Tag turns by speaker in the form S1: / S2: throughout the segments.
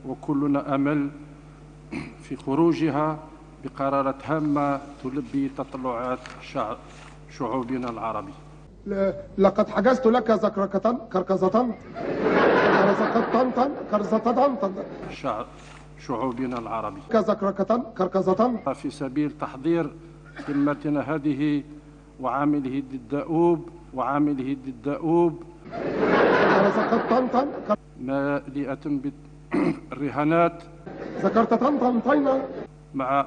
S1: وكلنا أمل في خروجها بقرارات هامة تلبي تطلعات شعوبنا العربي.
S2: لقد حجزت لك زكركة كركزة كرزة
S1: شعوبنا العربي
S2: كزكركة كركزة
S1: في سبيل تحضير قمتنا هذه وعامله الدؤوب مالئة بالرهانات
S2: ذكرت طنطين
S1: مع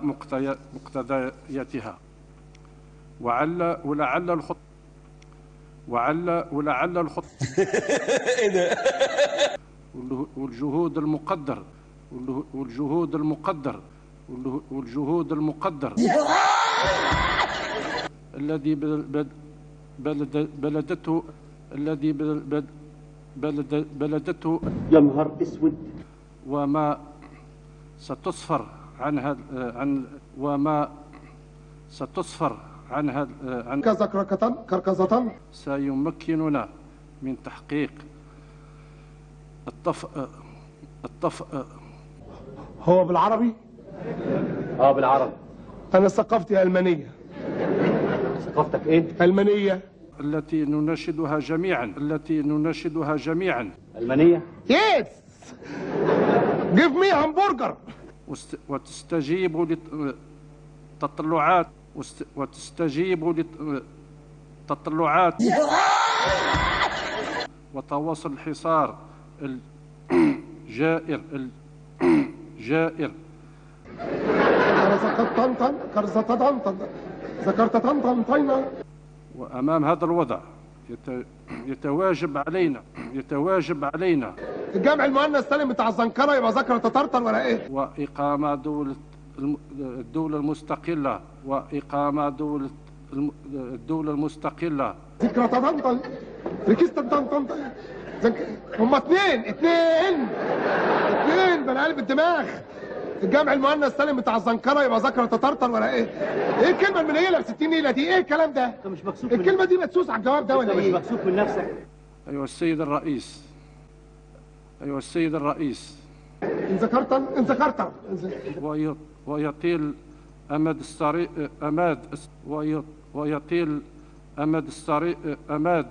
S1: مقتضياتها ولعل الخط والجهود المقدر الذي بلدته
S3: يا نهار اسود
S1: وما ستصفر عن
S2: كزكركة كركزة
S1: سيمكننا من تحقيق
S2: هو بالعربي؟
S3: بالعربي.
S2: أنا ثقافتي ألمانية.
S3: ثقافتك إيه؟
S2: ألمانية.
S1: التي نناشدها جميعا
S3: ألمانية؟
S2: Yes. Give me hamburger.
S1: وتستجيب لتطلعات وتواصل الحصار الجائر وأمام هذا الوضع يتواجب علينا
S2: الجامع المؤنث سالم بتاع الزنكرة يبقى ذكر تطرطر ولا ايه؟
S1: وإقامة الدولة المستقلة
S2: ذكرى طنطن ركزت طنطن هما اتنين بني قلب الدماغ. الجامع المؤنث سالم بتاع الزنكرة يبقى ذكر تطرطر ولا ايه؟ ايه الكلمة المنيلة ب60 نيلة دي؟ ايه الكلام ده؟
S3: أنت مش مكسوف
S2: الكلمة دي مدسوس على الجواب ده ولا ايه؟
S3: أنت مش مكسوف من نفسك؟
S1: أيها السيد الرئيس
S2: إن ذكرت
S1: ويطيل أمد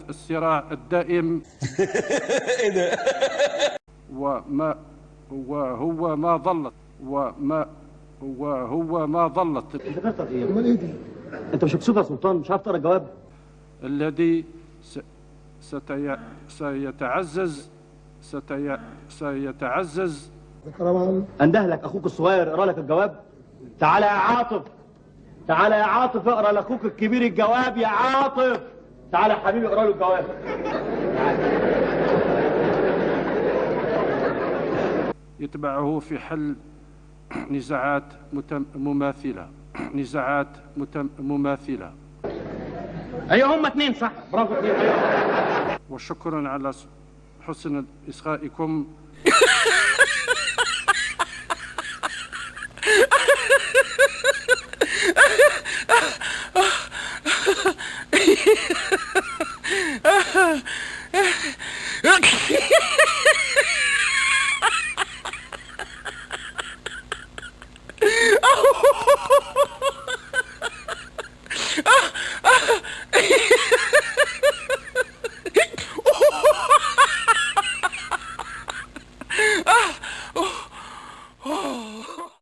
S1: الصراع الدائم وهو ما ظلت
S3: ذكرتك إيه؟
S2: امال ايه دي؟
S3: أنت مش مكسوف يا سلطان؟ مش عارف تقرا الجواب؟
S1: الذي سيتعزز
S3: أنده لك أخوك الصغير اقرا لك الجواب. تعالى يا عاطف اقرا لاخوك الكبير الجواب يا عاطف. تعالى يا حبيبي اقرا له الجواب.
S1: يتبعه في حل نزاعات مماثلة.
S3: ايوه هم اتنين صح. برافو اتنين. ايوه.
S1: وشكرا على حسن إصغائكم